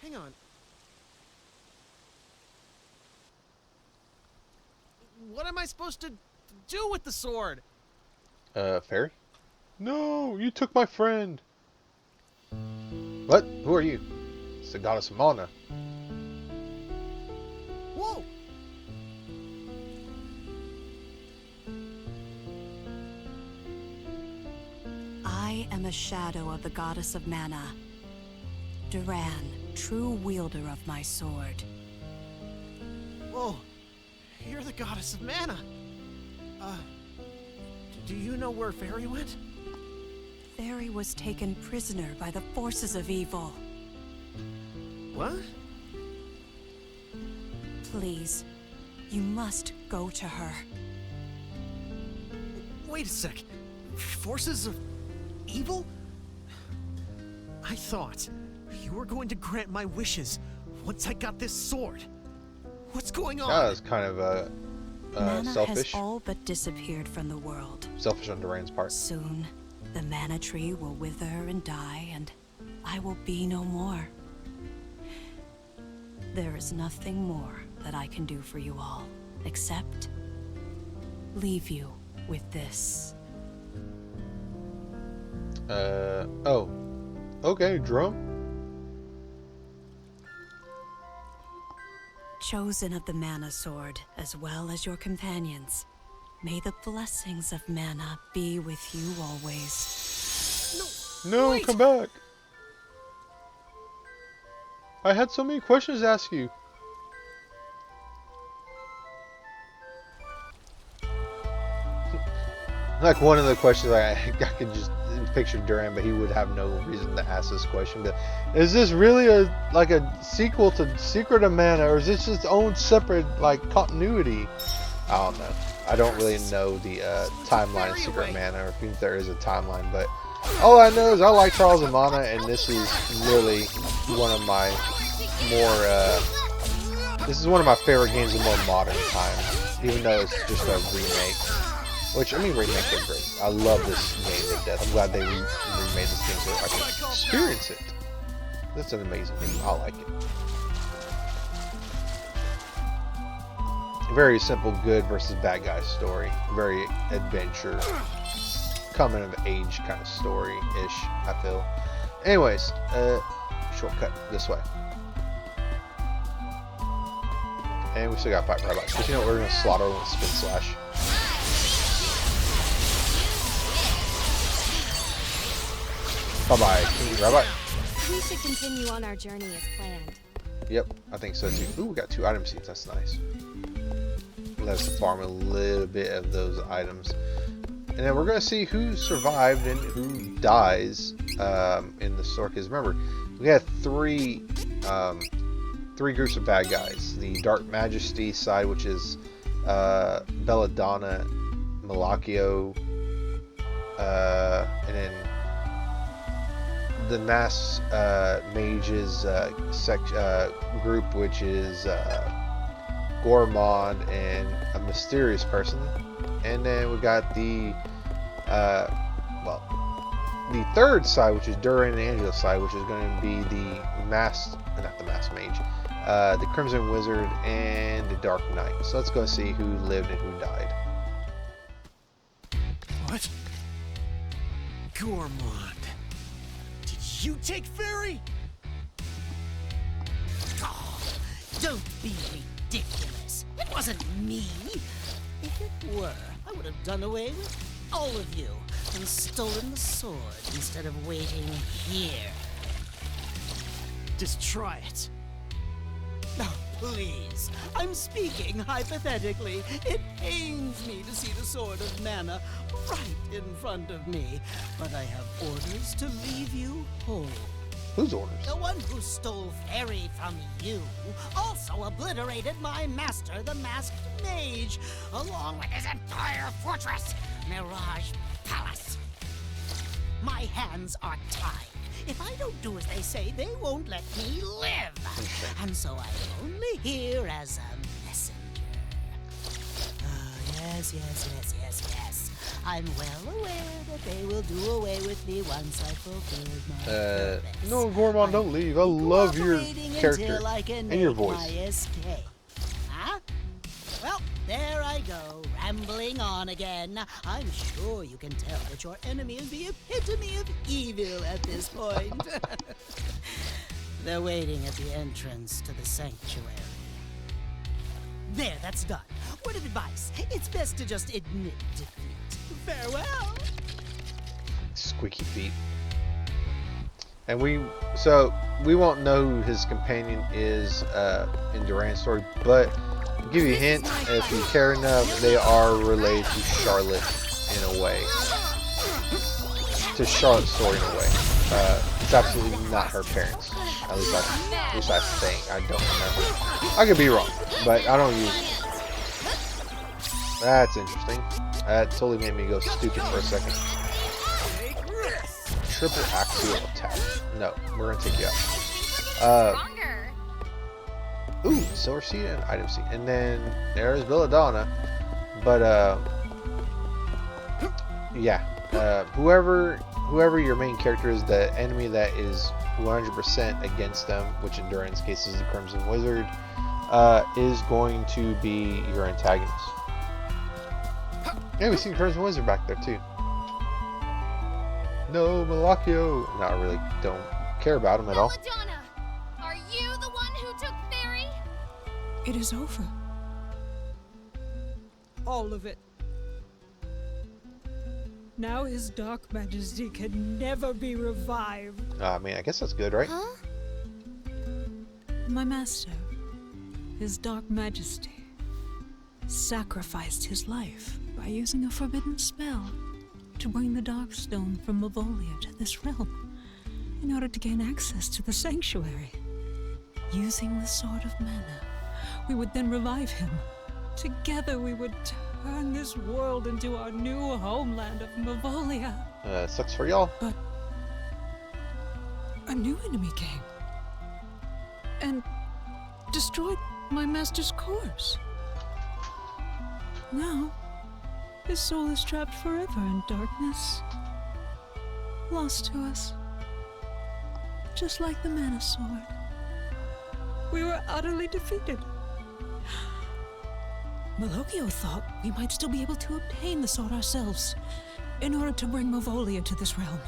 Hang on. What am I supposed to do with the sword? Fairy? No, you took my friend. What? Who are you? It's the goddess of mana. Whoa! I am a shadow of the goddess of mana. Dryad, true wielder of my sword. Whoa! You're the goddess of mana! Do you know where Fairy went? Fairy was taken prisoner by the forces of evil. What? Please, you must go to her. Wait a sec. Forces of evil? I thought you were going to grant my wishes once I got this sword. What's going on? That was kind of Mana selfish. has all but disappeared from the world. Selfish on Duran's part. Soon, the mana tree will wither and die, and I will be no more. There is nothing more that I can do for you all, except leave you with this. Oh. Okay, drum. Chosen of the mana sword, as well as your companions, may the blessings of mana be with you always. No, Wait. come back. I had so many questions to ask you. Like one of the questions I could just picture Duran, but he would have no reason to ask this question. But is this really a sequel to Secret of Mana, or is this its own separate continuity? I don't know. I don't really know the timeline of Secret of Mana, or if there is a timeline. But all I know is I like Trials of Mana, and this is really one of my more. This is one of my favorite games of more modern times, even though it's just a remake. Which, I mean, remakes are great. I love this game to death. I'm glad they remade this game so I can experience it. That's an amazing game. I like it. Very simple good versus bad guy story. Very adventure, coming of age kind of story-ish, I feel. Anyways, shortcut this way. And we still got 5 robots. But you know what? We're going to slaughter with Spin Slash. Bye-bye, King Rabbi. We should continue on our journey as planned. Yep, I think so too. Ooh, we got 2 item seeds. That's nice. Let us farm a little bit of those items. And then we're going to see who survived and who dies in the story. Because remember, we had 3 groups of bad guys. The Dark Majesty side, which is Belladonna, Malakio, and then the Mass Mages group, which is Gormod and a mysterious person. And then we got the the third side, which is Duran and Angela's side, which is going to be the not the Mass Mage, the Crimson Wizard and the Dark Knight. So let's go see who lived and who died. What? Gormod. Did you take Fairy? Oh, don't be ridiculous. It wasn't me. If it were, I would have done away with all of you and stolen the sword instead of waiting here. Just try it. Oh, please. I'm speaking hypothetically. It pains me to see the sword of mana right in front of me, but I have orders to leave you whole. Whose orders? The one who stole Fairy from you also obliterated my master, the Masked Mage, along with his entire fortress, Mirage Palace. My hands are tied. If I don't do as they say, they won't let me live. And so I'm only here as a messenger. Yes. I'm well aware that they will do away with me once I fulfill my purpose. No, Gormon, don't leave. I love your Cooperating character until I can and your make my voice. escape. Huh? Well, there I go, rambling on again. I'm sure you can tell that your enemy is the epitome of evil at this point. They're waiting at the entrance to the sanctuary. There, that's done. Word of advice, it's best to just admit defeat. Farewell! Squeaky feet. And we won't know who his companion is in Duran's story, but I'll give you a hint, if you care enough, they are related to Charlotte in a way. To Charlotte's story in a way. It's absolutely not her parents. At least I think. I don't remember. I could be wrong, but I don't use it. That's interesting. That totally made me go stupid for a second. Triple axial attack. No, we're gonna take you out. Ooh, silver seed and item seed. And then there's Belladonna. But yeah. Whoever your main character is, the enemy that is 100% against them, which in Duran's case is the Crimson Wizard, is going to be your antagonist. Yeah, we've seen Crimson Wizard back there too. No, Malakio. No, I really don't care about him at all. Belladonna, are you the one who took Fairy? It is over. All of it. Now his Dark Majesty can never be revived. I mean, I guess that's good, right? Huh? My master, his Dark Majesty, sacrificed his life by using a forbidden spell to bring the Darkstone from Mavolia to this realm in order to gain access to the sanctuary. Using the Sword of Mana, we would then revive him. Together we would turn this world into our new homeland of Mavolia. Sucks for y'all. But a new enemy came and destroyed my master's corpse. Now, his soul is trapped forever in darkness, lost to us, just like the Mana Sword. We were utterly defeated. Malokio thought we might still be able to obtain the sword ourselves in order to bring Mavolia to this realm.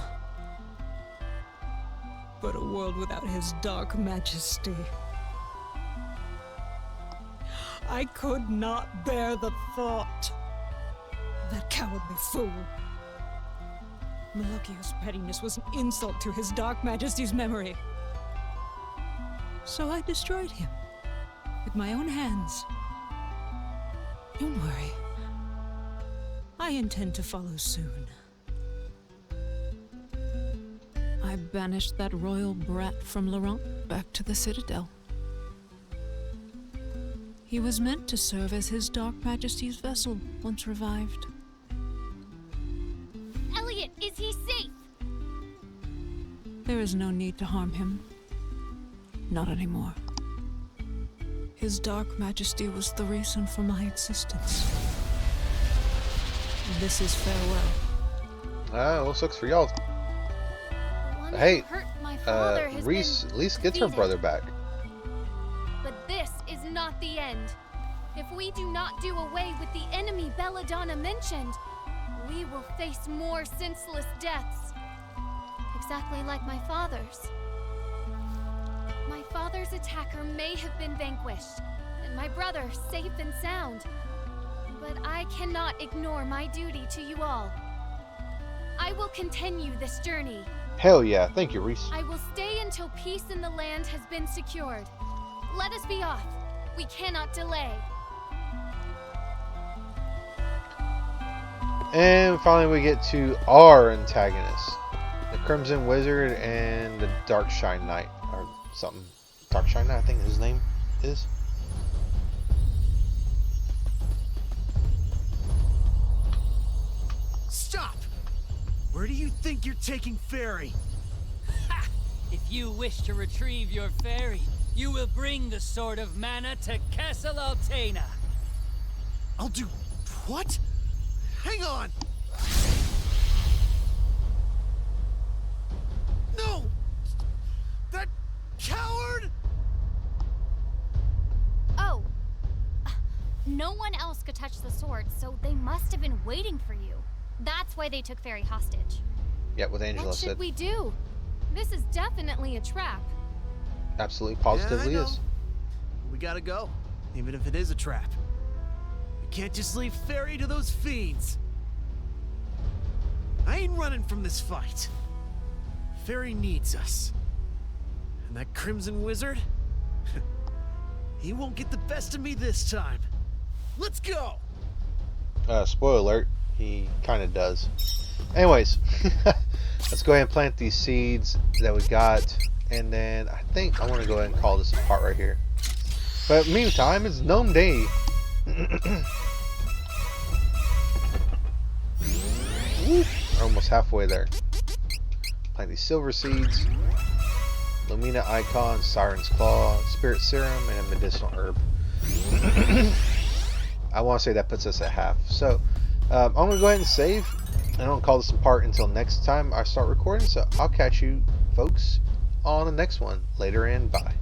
But a world without his Dark Majesty. I could not bear the thought. That cowardly fool. Malukio's pettiness was an insult to his Dark Majesty's memory. So I destroyed him. With my own hands. Don't worry. I intend to follow soon. I banished that royal brat from Laurent back to the Citadel. He was meant to serve as his Dark Majesty's vessel once revived. Elliot, is he safe? There is no need to harm him. Not anymore. His Dark Majesty was the reason for my existence. This is farewell. Well, sucks for y'all. The one Hey, who hurt my father has Reese been at least gets her defeated. brother back. But this is not the end. If we do not do away with the enemy Belladonna mentioned, we will face more senseless deaths. Exactly like my father's. My father's attacker may have been vanquished, and my brother safe and sound. But I cannot ignore my duty to you all. I will continue this journey. Hell yeah, thank you, Reese. I will stay until peace in the land has been secured. Let us be off. We cannot delay. And finally we get to our antagonists. The Crimson Wizard and the Darkshine Knight. Or something. Darkshine Knight, I think his name is. Stop! Where do you think you're taking Fairy? Ha! If you wish to retrieve your fairy, you will bring the Sword of Mana to Castle Altena. I'll do what? Hang on! No! That coward! Oh. No one else could touch the sword, so they must have been waiting for you. That's why they took Fairy hostage. Yeah, what Angela What should said. we do? This is definitely a trap. Absolutely, positively yeah, I know. is. We gotta go, even if it is a trap. We can't just leave Fairy to those fiends. I ain't running from this fight. Fairy needs us. And that Crimson Wizard? He won't get the best of me this time. Let's go! Spoiler alert, he kind of does. Anyways, let's go ahead and plant these seeds that we got. And then I think I want to go ahead and call this a part right here. But meantime, it's Gnome Day. Woo, we're almost halfway there. Plant these silver seeds. Lumina Icon, Siren's Claw, Spirit Serum, and a medicinal herb. I want to say that puts us at half. So I'm going to go ahead and save. I don't call this a part until next time I start recording. So I'll catch you folks on the next one later, and bye.